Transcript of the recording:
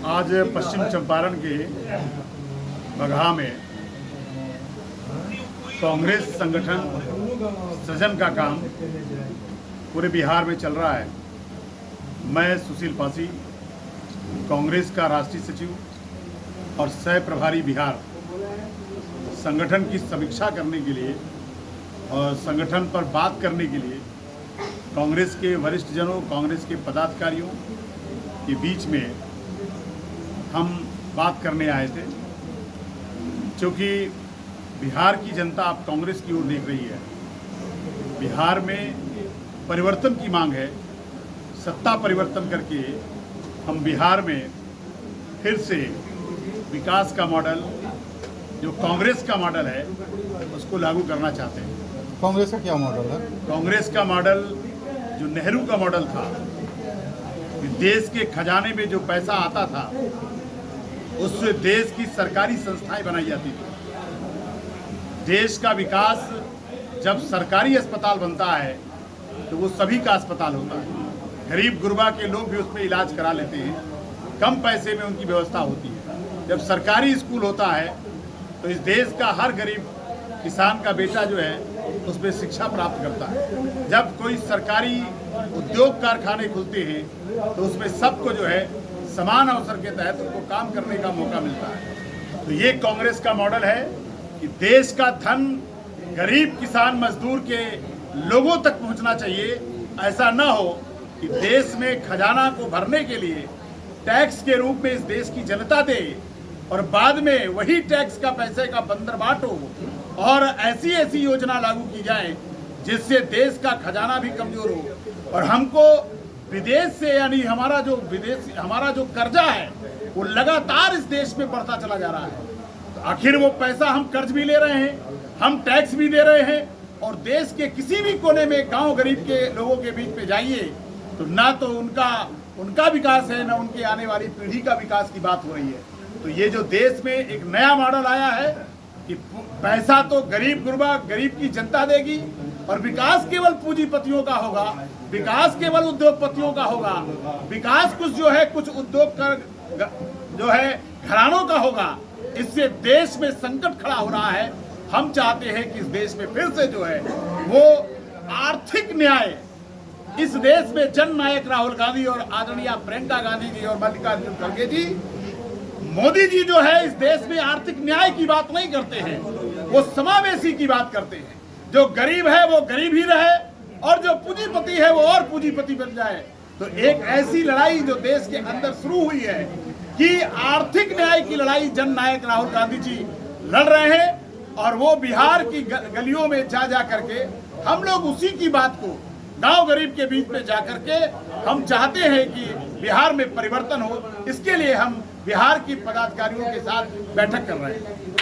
आज पश्चिम चंपारण के बगहा में कांग्रेस संगठन सृजन का काम पूरे बिहार में चल रहा है। मैं सुशील पासी, कांग्रेस का राष्ट्रीय सचिव और सह प्रभारी बिहार, संगठन की समीक्षा करने के लिए और संगठन पर बात करने के लिए कांग्रेस के वरिष्ठ जनों, कांग्रेस के पदाधिकारियों के बीच में हम बात करने आए थे। क्योंकि बिहार की जनता अब कांग्रेस की ओर देख रही है। बिहार में परिवर्तन की मांग है। सत्ता परिवर्तन करके हम बिहार में फिर से विकास का मॉडल, जो कांग्रेस का मॉडल है, उसको लागू करना चाहते हैं। कांग्रेस का क्या मॉडल है? कांग्रेस का मॉडल जो नेहरू का मॉडल था, कि देश के खजाने में जो पैसा आता था उससे देश की सरकारी संस्थाएं बनाई जाती थी। देश का विकास जब सरकारी अस्पताल बनता है तो वो सभी का अस्पताल होता है। गरीब गुरबा के लोग भी उसमें इलाज करा लेते हैं, कम पैसे में उनकी व्यवस्था होती है। जब सरकारी स्कूल होता है तो इस देश का हर गरीब किसान का बेटा जो है उसमें शिक्षा प्राप्त करता है। जब कोई सरकारी उद्योग कारखाने खुलते हैं तो उसमें सबको जो है समान अवसर के तहत उनको काम करने का मौका मिलता है। तो ये कांग्रेस का मॉडल है कि देश का धन गरीब किसान मजदूर के लोगों तक पहुंचना चाहिए। ऐसा ना हो कि देश में खजाना को भरने के लिए टैक्स के रूप में इस देश की जनता दे और बाद में वही टैक्स का पैसे का बंदर बांटो और ऐसी ऐसी योजना लागू की जाए जिससे देश का खजाना भी कमजोर हो और हमको विदेश से, यानी हमारा जो कर्जा है वो लगातार इस देश में बढ़ता चला जा रहा है। तो आखिर वो पैसा हम कर्ज भी ले रहे हैं, हम टैक्स भी दे रहे हैं और देश के किसी भी कोने में गांव गरीब के लोगों के बीच में जाइए तो ना तो उनका विकास है, ना उनके आने वाली पीढ़ी का विकास की बात हो रही है। तो ये जो देश में एक नया मॉडल आया है कि पैसा तो गरीब गुरबा, गरीब की जनता देगी और विकास केवल पूंजीपतियों का होगा, विकास केवल उद्योगपतियों का होगा, विकास कुछ उद्योग कर जो है घरानों का होगा। इससे देश में संकट खड़ा हो रहा है। हम चाहते हैं कि इस देश में फिर से जो है वो आर्थिक न्याय, इस देश में जन नायक राहुल गांधी और आदरणीय प्रियंका गांधी जी और मल्लिकार्जुन खड़गे जी, मोदी जी जो है इस देश में आर्थिक न्याय की बात नहीं करते हैं, वो समावेशी की बात करते हैं। जो गरीब है वो गरीब ही रहे और जो पूंजीपति है वो और पूंजीपति बन जाए। तो एक ऐसी लड़ाई जो देश के अंदर शुरू हुई है कि आर्थिक न्याय की लड़ाई जन नायक राहुल गांधी जी लड़ रहे हैं और वो बिहार की गलियों में जा करके हम लोग उसी की बात को गांव गरीब के बीच में जाकर के हम चाहते हैं कि बिहार में परिवर्तन हो। इसके लिए हम बिहार की पदाधिकारियों के साथ बैठक कर रहे हैं।